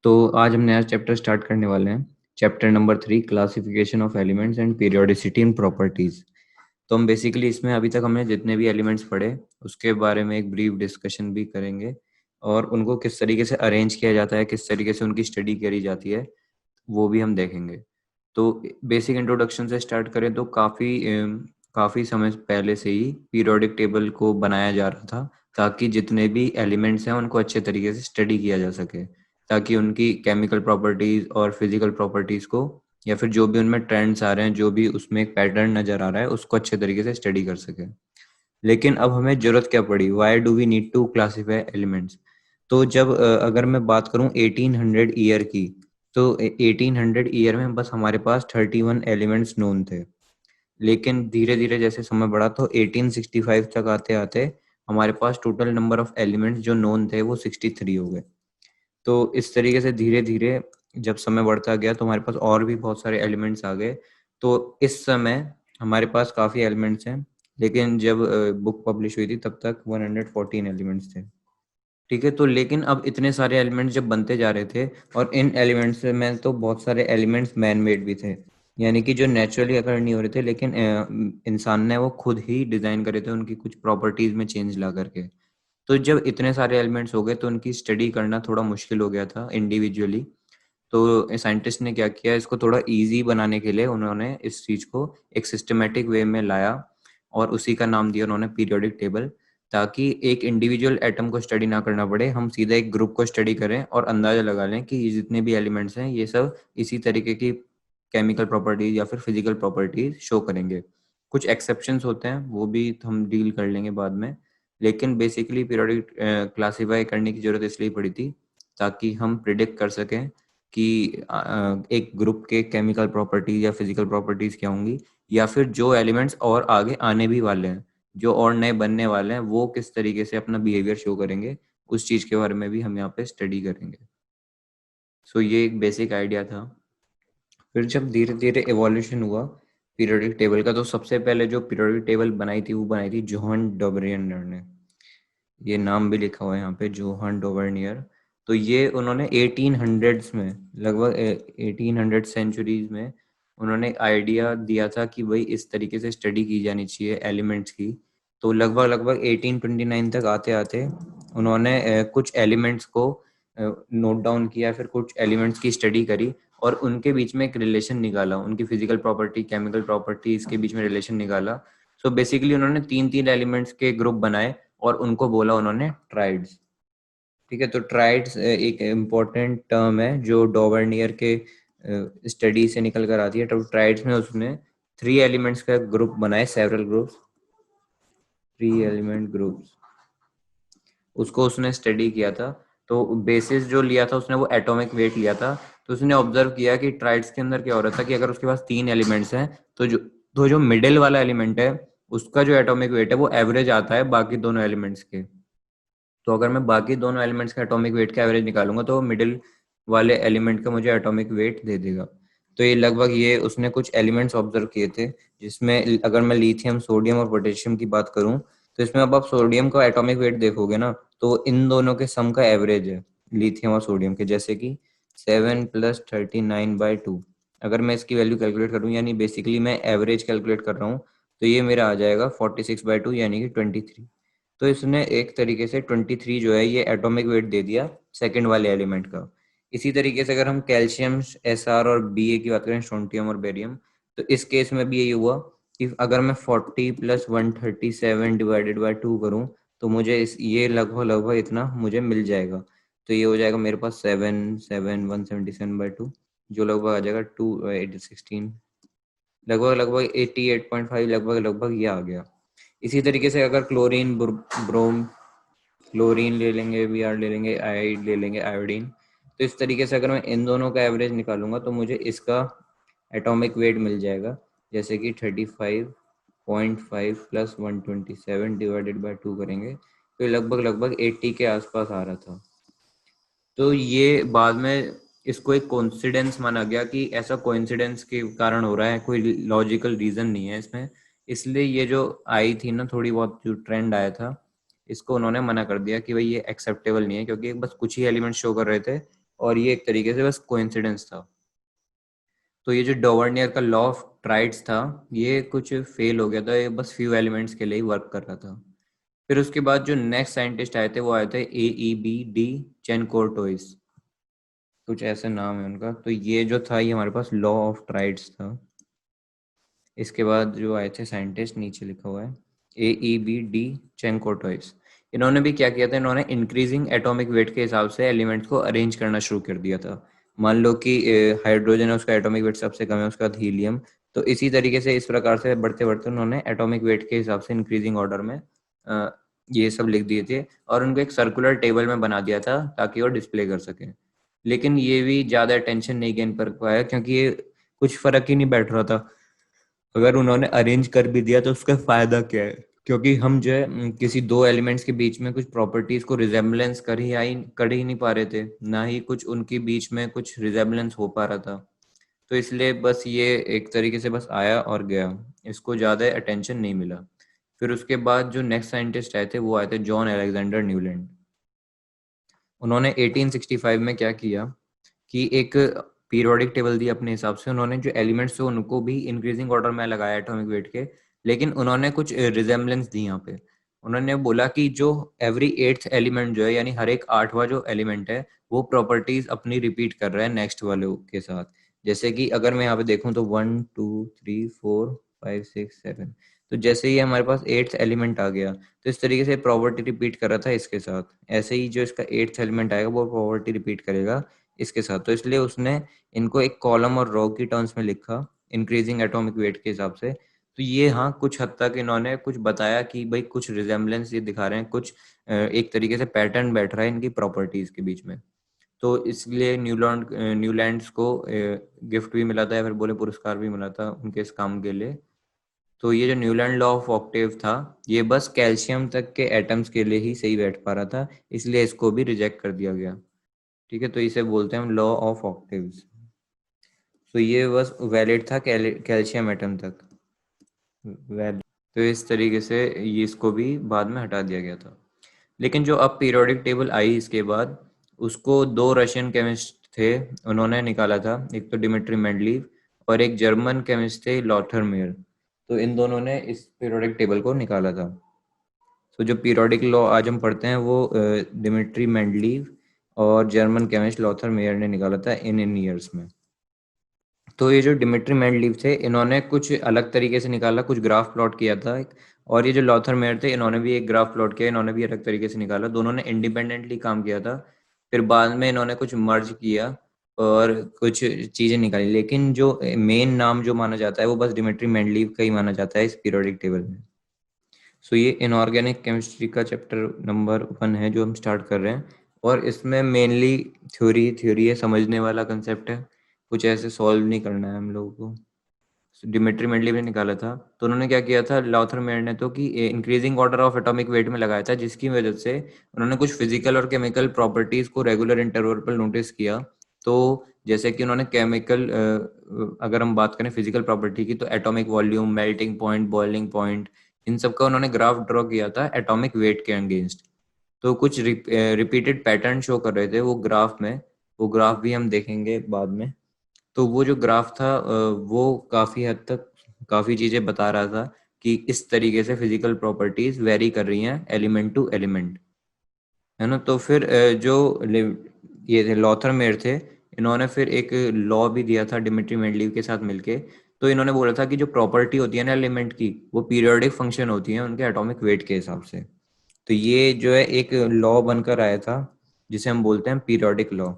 तो आज हम नया चैप्टर स्टार्ट करने वाले हैं। Chapter number 3, classification of elements and periodicity in properties. तो हम बेसिकली इसमें अभी तक हमने जितने भी एलिमेंट्स पढ़े उसके बारे में एक ब्रीफ डिस्कशन भी करेंगे और उनको किस तरीके से अरेंज किया जाता है, किस तरीके से उनकी स्टडी करी जाती है, वो भी हम देखेंगे। तो बेसिक इंट्रोडक्शन से स्टार्ट करें तो काफ़ी समय पहले से ही पीरियोडिक टेबल को बनाया जा रहा था ताकि जितने भी एलिमेंट्स हैं उनको अच्छे तरीके से स्टडी किया जा सके, ताकि उनकी केमिकल प्रॉपर्टीज और फिजिकल प्रॉपर्टीज को या फिर जो भी उनमें ट्रेंड्स आ रहे हैं, जो भी उसमें एक पैटर्न नजर आ रहा है, उसको अच्छे तरीके से स्टडी कर सके। लेकिन अब हमें जरूरत क्या पड़ी, why do we need to classify elements? तो जब अगर मैं बात करूं 1800 ईयर की, तो 1800 ईयर में बस हमारे पास 31 एलिमेंट्स नोन थे। लेकिन धीरे धीरे जैसे समय बढ़ा तो 1865 तक आते आते हमारे पास टोटल नंबर ऑफ एलिमेंट्स जो नोन थे वो 63 हो गए। तो इस तरीके से धीरे धीरे जब समय बढ़ता गया तो हमारे पास और भी बहुत सारे एलिमेंट्स आ गए। तो इस समय हमारे पास काफ़ी एलिमेंट्स हैं, लेकिन जब बुक पब्लिश हुई थी तब तक 114 एलिमेंट्स थे। ठीक है, तो लेकिन अब इतने सारे एलिमेंट्स जब बनते जा रहे थे और इन एलिमेंट्स में तो बहुत सारे एलिमेंट्स मैन मेड भी थे, यानी कि जो नेचुरली अगर नहीं हो रहे थे, लेकिन इंसान ने वो खुद ही डिज़ाइन करे थे उनकी कुछ प्रॉपर्टीज़ में चेंज ला करके। तो जब इतने सारे एलिमेंट्स हो गए तो उनकी स्टडी करना थोड़ा मुश्किल हो गया था इंडिविजुअली। तो साइंटिस्ट ने क्या किया, इसको थोड़ा इजी बनाने के लिए उन्होंने इस चीज़ को एक सिस्टमेटिक वे में लाया और उसी का नाम दिया उन्होंने पीरियोडिक टेबल, ताकि एक इंडिविजुअल एटम को स्टडी ना करना पड़े, हम सीधा एक ग्रुप को स्टडी करें और अंदाजा लगा लें कि ये जितने भी एलिमेंट्स हैं ये सब इसी तरीके की केमिकल प्रॉपर्टीज या फिर फिजिकल प्रॉपर्टीज शो करेंगे। कुछ एक्सेप्शंस होते हैं, वो भी हम डील कर लेंगे बाद में। लेकिन बेसिकली पीरियोडिक क्लासीफाई करने की जरूरत इसलिए पड़ी थी ताकि हम प्रिडिक्ट कर सकें कि एक ग्रुप के केमिकल प्रॉपर्टीज या फिजिकल प्रॉपर्टीज क्या होंगी, या फिर जो एलिमेंट्स और आगे आने भी वाले हैं, जो और नए बनने वाले हैं, वो किस तरीके से अपना बिहेवियर शो करेंगे, उस चीज़ के बारे में भी हम यहाँ पे स्टडी करेंगे। सो ये एक बेसिक आइडिया था। फिर जब धीरे धीरे एवोल्यूशन हुआ पीरियोडिक टेबल का, तो सबसे पहले जो पीरियोडिक टेबल बनाई थी वो बनाई थी जोहान डोबरियनर ने। ये नाम भी लिखा हुआ है यहाँ पे, जोहान डोबरनियर। तो ये उन्होंने 1800s में, लगभग 1800 सेंचुरीज में उन्होंने एक आइडिया दिया था कि भाई इस तरीके से स्टडी की जानी चाहिए एलिमेंट्स की। तो लगभग लगभग 1829 तक आते आते उन्होंने कुछ एलिमेंट्स को नोट डाउन किया, फिर कुछ एलिमेंट्स की स्टडी करी और उनके बीच में एक रिलेशन निकाला, उनकी फिजिकल प्रॉपर्टी, केमिकल प्रॉपर्टी, इसके बीच में रिलेशन निकाला। सो बेसिकली उन्होंने तीन तीन एलिमेंट्स के ग्रुप बनाए और उनको बोला उन्होंने ट्राइड्स। ठीक है, तो ट्राइड्स एक इम्पॉर्टेंट टर्म है जो डॉवर्नियर के स्टडी से निकल कर आती है। तो ट्राइड्स में उसने 3 एलिमेंट्स का ग्रुप बनाए, सेवरल ग्रुप्स, 3 एलिमेंट ग्रुप्स, उसको उसने स्टडी किया था। तो बेसिस जो लिया था उसने वो एटॉमिक वेट लिया था। तो उसने ऑब्जर्व किया कि ट्राइड्स के अंदर क्या हो रहा था कि अगर उसके पास 3 एलिमेंट्स हैं तो जो मिडिल वाला एलिमेंट है उसका जो एटॉमिक वेट है वो एवरेज आता है बाकी दोनों एलिमेंट्स के। तो अगर मैं बाकी दोनों एलिमेंट्स का एटॉमिक वेट का एवरेज निकालूंगा तो मिडिल वाले एलिमेंट का मुझे एटॉमिक वेट दे देगा। तो ये लगभग ये उसने कुछ एलिमेंट्स ऑब्जर्व किए थे, जिसमें अगर मैं लिथियम, सोडियम और पोटेशियम की बात करूं तो इसमें अब आप सोडियम का एटॉमिक वेट देखोगे ना, तो इन दोनों के सम का एवरेज है लिथियम और सोडियम के, जैसे कि 7 + 39/2। अगर मैं इसकी वैल्यू कैलकुलेट करूं, यानी बेसिकली मैं एवरेज कैलकुलेट कर रहा हूँ, तो ये मेरा आ जाएगा 46/2 यानी कि 23। तो इसने एक तरीके से 23 जो है ये एटॉमिक वेट दे दिया सेकंड वाले एलिमेंट का। इसी तरीके से अगर हम कैल्शियम, एसआर और बी की बात करें, स्ट्रोंटियम और बेरियम, तो इस केस में भी यही हुआ कि अगर मैं 40 + 137/2 करूं तो मुझे ये लगभग लगभग इतना मुझे मिल जाएगा। तो ये हो जाएगा मेरे पास 177/2, जो लगभग आ जाएगा 2 लगभग लगभग 88.5, लगभग लगभग ये आ गया। इसी तरीके से अगर क्लोरीन, ब्रोम, क्लोरीन ले लेंगे, वी आर ले लेंगे, आयोड ले लेंगे, आयोडीन, तो इस तरीके से अगर मैं इन दोनों का एवरेज निकालूंगा तो मुझे इसका एटॉमिक वेट मिल जाएगा, जैसे कि 35.5 + 127/2 करेंगे तो लगभग लगभग 80 के आसपास आ रहा था। तो ये बाद में इसको एक कोइंसिडेंस माना गया कि ऐसा कोइंसिडेंस के कारण हो रहा है, कोई लॉजिकल रीजन नहीं है इसमें। इसलिए ये जो आई थी ना थोड़ी बहुत, जो ट्रेंड आया था, इसको उन्होंने मना कर दिया कि भाई ये एक्सेप्टेबल नहीं है, क्योंकि बस कुछ ही एलिमेंट शो कर रहे थे और ये एक तरीके से बस कोइंसिडेंस था। तो ये जो डोवर्नियर का लॉ ऑफ ट्राइड्स था ये कुछ फेल हो गया था, ये बस फ्यू एलिमेंट्स के लिए ही वर्क कर रहा था। फिर उसके बाद जो नेक्स्ट साइंटिस्ट आए थे वो आए थे AEB चेन कोर्टोइस, कुछ ऐसे नाम है उनका। तो ये जो था ये हमारे पास लॉ ऑफ ट्राइड्स था। इसके बाद जो आए थे साइंटिस्ट, नीचे लिखा हुआ है AEB चेन कोर्टोइस। इन्होंने भी क्या किया था, इन्होंने इंक्रीजिंग एटॉमिक वेट के हिसाब से एलिमेंट्स को अरेंज करना शुरू कर दिया था। मान लो कि हाइड्रोजन है, उसका एटॉमिक वेट सबसे कम है, उसके बाद हीलियम। तो इसी तरीके से इस प्रकार से बढ़ते बढ़ते उन्होंने एटॉमिक वेट के हिसाब से इंक्रीजिंग ऑर्डर में ये सब लिख दिए थे और उनको एक सर्कुलर टेबल में बना दिया था ताकि वो डिस्प्ले कर सके। लेकिन ये भी ज़्यादा अटेंशन नहीं गेन कर पाया क्योंकि ये कुछ फर्क ही नहीं बैठ रहा था। अगर उन्होंने अरेंज कर भी दिया तो उसका फायदा क्या है, क्योंकि हम जो है किसी दो एलिमेंट्स के बीच में कुछ प्रॉपर्टीज को रिजेम्बलेंस कर ही नहीं पा रहे थे, ना ही कुछ उनके बीच में कुछ रिजेम्बलेंस हो पा रहा था। तो इसलिए बस ये एक तरीके से बस आया और गया, इसको ज़्यादा अटेंशन नहीं मिला। फिर उसके बाद जो नेक्स्ट साइंटिस्ट आए थे वो आए थे जॉन अलेक्जेंडर न्यूलैंड। उन्होंने 1865 में क्या किया कि एक पीरियोडिक टेबल दी अपने हिसाब से। उन्होंने जो एलिमेंट्स थे उनको भी इंक्रीजिंग ऑर्डर में लगाया एटॉमिक वेट के, लेकिन उन्होंने कुछ रिजेम्बलेंस दी यहाँ पे। उन्होंने बोला कि जो एवरी एट्थ एलिमेंट जो है, यानी हर एक आठवां जो एलिमेंट है, वो प्रॉपर्टीज अपनी रिपीट कर रहा है नेक्स्ट वाले के साथ। जैसे कि अगर मैं यहाँ पे देखूँ तो 1 2 3 4 5 6 7, तो जैसे ही हमारे पास एट्थ एलिमेंट आ गया तो इस तरीके से प्रॉपर्टी रिपीट कर रहा था इसके साथ। ऐसे ही जो इसका एट्थ एलिमेंट आएगा वो प्रॉपर्टी रिपीट करेगा इसके साथ। तो इसलिए उसने इनको एक कॉलम और रो की टर्म्स में लिखा इंक्रीजिंग एटॉमिक वेट के हिसाब से। तो ये हाँ कुछ हद तक इन्होंने कुछ बताया कि भाई कुछ रिजेम्बलेंस ये दिखा रहे हैं, कुछ एक तरीके से पैटर्न बैठ रहा है इनकी प्रॉपर्टीज के बीच में। तो इसलिए न्यूलैंड्स को गिफ्ट भी मिला था या फिर बोले पुरस्कार भी मिला था उनके इस काम के लिए। तो ये जो न्यूलैंड लॉ ऑफ ऑक्टेव था ये बस कैल्शियम तक के एटम्स के लिए ही सही बैठ पा रहा था, इसलिए इसको भी रिजेक्ट कर दिया गया। ठीक है, तो इसे बोलते हैं हम लॉ ऑफ ऑक्टेव्स। तो ये बस वैलिड था कैल्शियम एटम तक, वैलिड। तो इस तरीके से ये इसको भी बाद में हटा दिया गया था। लेकिन जो अब पीरियोडिक टेबल आई इसके बाद, उसको दो रशियन केमिस्ट थे उन्होंने निकाला था, एक तो डिमिट्री मेंडलीव और एक जर्मन केमिस्ट थे लॉथर मेयर। तो इन दोनों ने इस पीरियोडिक टेबल को निकाला था। तो जो पीरियोडिक लॉ आज हम पढ़ते हैं वो डिमिट्री मेंडलीव और जर्मन केमिस्ट लॉथर मेयर ने निकाला था इन ईयर्स में। तो ये जो डिमिट्री मेंडलीव थे इन्होंने कुछ अलग तरीके से निकाला, कुछ ग्राफ प्लॉट किया था एक। और ये जो लॉथर मेयर थे इन्होंने भी एक ग्राफ प्लॉट किया, इन्होंने भी अलग तरीके से निकाला। दोनों ने इंडिपेंडेंटली काम किया था। फिर बाद में इन्होंने कुछ मर्ज किया और कुछ चीजें निकाली, लेकिन जो मेन नाम जो माना जाता है वो बस डिमिट्री मेंडलीव का ही माना जाता है इस पीरियोडिक टेबल में। सो ये इनऑर्गेनिक केमिस्ट्री का चैप्टर नंबर 1 है जो हम स्टार्ट कर रहे हैं। और इसमें मेनली थ्योरी थ्योरी है, समझने वाला कंसेप्ट है, कुछ ऐसे सॉल्व नहीं करना है हम लोगों को। डिमिट्री मेंडलीव ने निकाला था। तो उन्होंने क्या किया था लॉथर मेयर ने, तो कि increasing order of atomic weight में लगाया था, जिसकी वजह से उन्होंने कुछ फिजिकल और केमिकल प्रॉपर्टीज को रेगुलर इंटरवल पर नोटिस किया। तो जैसे कि उन्होंने केमिकल, अगर हम बात करें फिजिकल प्रॉपर्टी की, तो atomic volume, melting point, boiling point, इन सब का उन्होंने ग्राफ ड्रॉ किया था एटॉमिक वेट के अगेंस्ट। तो कुछ रिपीटेड पैटर्न शो कर रहे थे वो ग्राफ में, वो ग्राफ भी हम देखेंगे बाद में। तो वो जो ग्राफ था वो काफी हद तक काफी चीजें बता रहा था कि इस तरीके से फिजिकल प्रॉपर्टीज वेरी कर रही हैं एलिमेंट टू एलिमेंट, है ना। तो फिर ये थे लॉथर मेयर थे, इन्होंने फिर एक लॉ भी दिया था डिमिट्री मेंडलीव के साथ मिलके। तो इन्होंने बोला था कि जो प्रॉपर्टी होती है ना एलिमेंट की, वो पीरियोडिक फंक्शन होती है उनके एटॉमिक वेट के हिसाब से। तो ये जो है एक लॉ बनकर आया था जिसे हम बोलते हैं पीरियोडिक लॉ।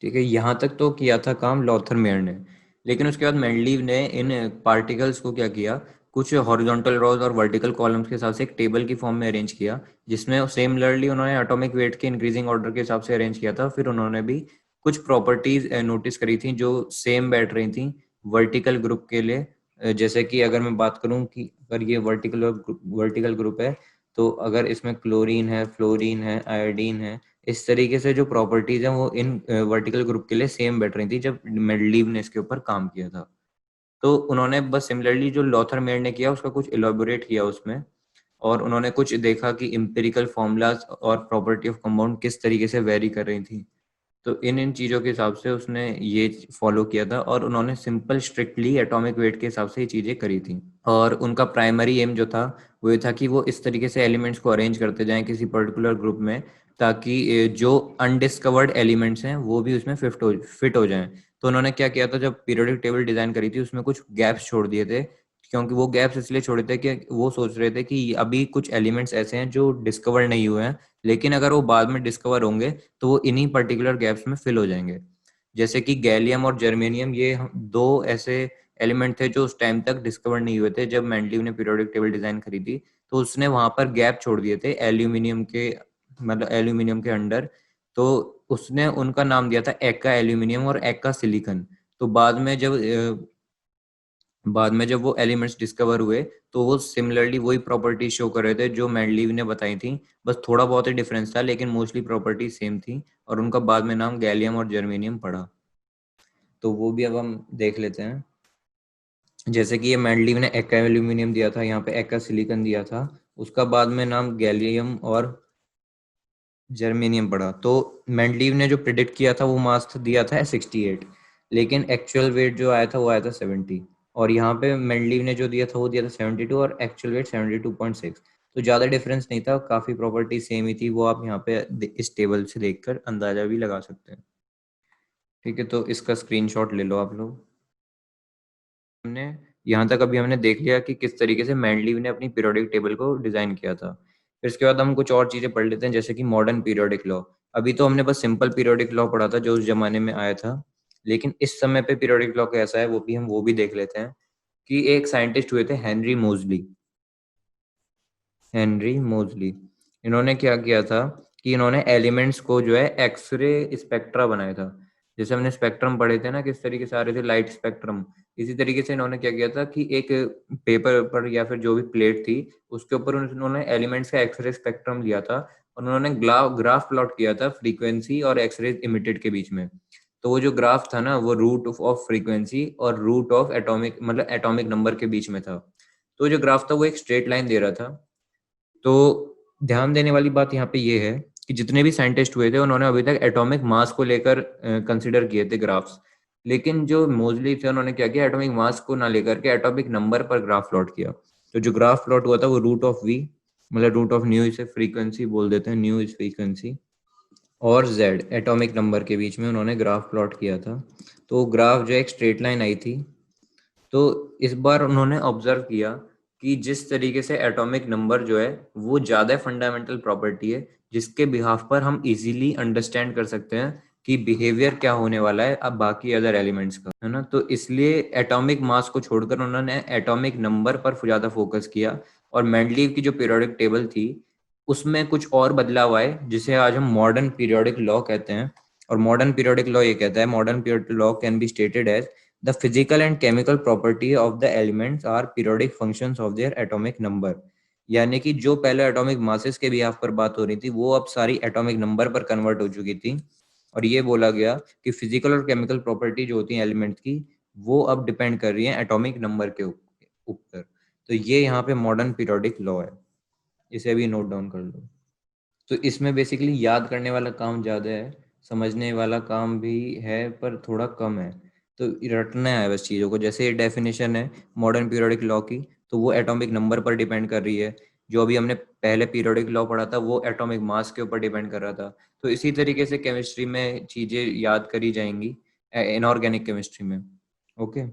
ठीक है, यहाँ तक तो किया था काम लॉथर मेयर ने। लेकिन उसके बाद मेंडलीव ने इन पार्टिकल्स को क्या किया, कुछ हॉरिजॉन्टल रोज और वर्टिकल कॉलम्स के हिसाब से एक टेबल की फॉर्म में अरेंज किया, जिसमें सिमिलरली उन्होंने एटॉमिक वेट के इंक्रीजिंग ऑर्डर के हिसाब से अरेंज किया था। फिर उन्होंने भी कुछ प्रॉपर्टीज नोटिस करी थी जो सेम बैठ रही थी वर्टिकल ग्रुप के लिए। जैसे कि अगर मैं बात करूं कि अगर ये वर्टिकल ग्रुप है, तो अगर इसमें क्लोरीन है, फ्लोरीन है, आयोडीन है, इस तरीके से जो प्रॉपर्टीज हैं वो इन वर्टिकल ग्रुप के लिए सेम बैठ रही थी जब मेंडलीव ने इसके ऊपर काम किया था। तो उन्होंने बस सिमिलरली जो लॉथर मेयर ने किया उसका कुछ इलाबोरेट किया उसमें, और उन्होंने कुछ देखा कि इम्पेरिकल फॉर्मूलाज और प्रॉपर्टी ऑफ कंपाउंड किस तरीके से वेरी कर रही थी। तो इन इन चीज़ों के हिसाब से उसने ये फॉलो किया था और उन्होंने सिंपल स्ट्रिक्टली एटॉमिक वेट के हिसाब से ये चीज़ें करी थी। और उनका प्राइमरी एम जो था वो ये था कि वो इस तरीके से एलिमेंट्स को अरेंज करते जाएं किसी पर्टिकुलर ग्रुप में, ताकि जो अनडिस्कवर्ड एलिमेंट्स हैं वो भी उसमें फिट हो जाएं। तो उन्होंने क्या किया था, जब पीरियोडिक टेबल डिजाइन करी थी उसमें कुछ गैप्स छोड़ दिए थे, क्योंकि वो गैप्स इसलिए छोड़े थे कि वो सोच रहे थे कि अभी कुछ एलिमेंट्स ऐसे हैं जो डिस्कवर नहीं हुए हैं, लेकिन अगर वो बाद में डिस्कवर होंगे तो वो इन्हीं पर्टिकुलर गैप्स में फिल हो जाएंगे। जैसे कि गैलियम और जर्मेनियम, ये दो ऐसे एलिमेंट थे जो उस टाइम तक डिस्कवर नहीं हुए थे जब मेंडलीव ने पीरियोडिक टेबल डिजाइन करी थी। तो उसने वहां पर गैप छोड़ दिए थे एल्यूमिनियम के, मतलब एल्यूमिनियम के अंडर। तो उसने उनका नाम दिया था एक्का एल्यूमिनियम और एक्का सिलिकन। तो बाद में जब वो एलिमेंट्स डिस्कवर हुए तो वो सिमिलरली वही प्रॉपर्टी शो कर रहे थे जो मेंडलीव ने बताई थी, बस थोड़ा बहुत ही डिफरेंस था, लेकिन मोस्टली प्रॉपर्टी सेम थी। और उनका बाद में नाम गैलियम और जर्मेनियम पड़ा। तो वो भी अब हम देख लेते हैं। जैसे कि ये मेंडलीव ने एक्का एल्यूमिनियम दिया था, यहाँ पे एक्का सिलिकन दिया था, उसका बाद में नाम गैलियम और जर्मेनियम पड़ा। तो मेंडलीव ने जो प्रिडिक्ट किया था वो मास दिया था 68, लेकिन एक्चुअल वेट जो आया था वो आया था 70। और यहाँ पे मेंडलीव ने जो दिया था वो दिया था 72 और एक्चुअल वेट 72.6। तो ज़्यादा डिफरेंस नहीं था, काफ़ी प्रॉपर्टी सेम ही थी। वो आप यहाँ पे इस टेबल से देखकर अंदाजा भी लगा सकते हैं। ठीक है, तो इसका स्क्रीनशॉट ले लो आप लोग। हमने यहाँ तक अभी हमने देख लिया कि किस तरीके से मेंडलीव ने अपनी पीरियोडिक टेबल को डिजाइन किया था। फिर इसके बाद हम कुछ और चीजें पढ़ लेते हैं, जैसे कि मॉडर्न पीरियोडिक लॉ। अभी तो हमने बस सिंपल पीरियोडिक लॉ पढ़ा था जो उस जमाने में आया था, लेकिन इस समय पे पीरियोडिक लॉ कैसा है वो भी देख लेते हैं। कि एक साइंटिस्ट हुए थे हेनरी मोजली। इन्होंने क्या किया था कि इन्होंने एलिमेंट्स को जो है एक्सरे स्पेक्ट्रा बनाया था। जैसे हमने स्पेक्ट्रम पढ़े थे ना, किस तरीके से आ रहे थे लाइट स्पेक्ट्रम, इसी तरीके से इन्होंने क्या किया था कि एक पेपर पर या फिर जो भी प्लेट थी उसके ऊपर उन्होंने एलिमेंट्स का एक्सरे स्पेक्ट्रम लिया था और उन्होंने ग्राफ प्लॉट किया था फ्रीक्वेंसी और एक्सरे इमिटेड के बीच में। तो वो जो ग्राफ था ना वो रूट ऑफ फ्रीक्वेंसी और रूट ऑफ एटॉमिक मतलब एटॉमिक नंबर के बीच में था। तो जो ग्राफ था वो एक स्ट्रेट लाइन दे रहा था। तो ध्यान देने वाली बात यहाँ पे ये है कि जितने भी साइंटिस्ट हुए थे उन्होंने अभी तक एटॉमिक मास को लेकर कंसिडर किए थे ग्राफ्स, लेकिन जो मोजली थे उन्होंने क्या किया, एटॉमिक मास को ना लेकर के एटॉमिक नंबर पर ग्राफ प्लॉट किया। तो जो ग्राफ प्लॉट हुआ था वो रूट ऑफ वी, मतलब रूट ऑफ न्यू इसे फ्रीक्वेंसी बोल देते हैं, न्यू इज फ्रीक्वेंसी, और जेड एटॉमिक नंबर के बीच में उन्होंने ग्राफ प्लॉट किया था। तो ग्राफ जो एक स्ट्रेट लाइन आई थी। तो इस बार उन्होंने ऑब्जर्व किया कि जिस तरीके से एटॉमिक नंबर जो है वो ज्यादा फंडामेंटल प्रॉपर्टी है, जिसके बिहाफ पर हम इजीली अंडरस्टैंड कर सकते हैं कि बिहेवियर क्या होने वाला है अब बाकी अदर एलिमेंट्स का, है ना। तो इसलिए एटॉमिक मास को छोड़कर उन्होंने एटॉमिक नंबर पर ज्यादा फोकस किया। और मेंडलीव की जो पीरियोडिक टेबल थी उसमें कुछ और बदलाव आए जिसे आज हम मॉडर्न पीरियोडिक लॉ कहते हैं। और मॉडर्न पीरियोडिक लॉ ये कहता है, modern periodic law can be stated as the physical and chemical property of the elements are periodic functions of their atomic number। यानी कि जो पहले एटॉमिक मासेस के बिहाफ पर बात हो रही थी वो अब सारी एटॉमिक नंबर पर कन्वर्ट हो चुकी थी। और ये बोला गया कि फिजिकल और केमिकल प्रॉपर्टी जो होती है एलिमेंट की वो अब डिपेंड कर रही है एटॉमिक नंबर के ऊपर। तो ये यहाँ पे मॉडर्न पीरियोडिक लॉ है, इसे भी नोट डाउन कर लो। तो इसमें बेसिकली याद करने वाला काम ज़्यादा है, समझने वाला काम भी है पर थोड़ा कम है। तो रटना है बस चीज़ों को। जैसे डेफिनेशन है मॉडर्न पीरियोडिक लॉ की, तो वो एटॉमिक नंबर पर डिपेंड कर रही है। जो अभी हमने पहले पीरियोडिक लॉ पढ़ा था वो एटॉमिक मास के ऊपर डिपेंड कर रहा था। तो इसी तरीके से केमिस्ट्री में चीज़ें याद करी जाएंगी, इनऑर्गेनिक केमिस्ट्री में। ओके,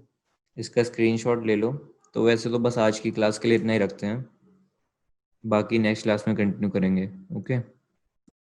इसका स्क्रीनशॉट ले लो। तो वैसे तो बस आज की क्लास के लिए इतना ही रखते हैं, बाकी नेक्स्ट क्लास में कंटिन्यू करेंगे। ओके।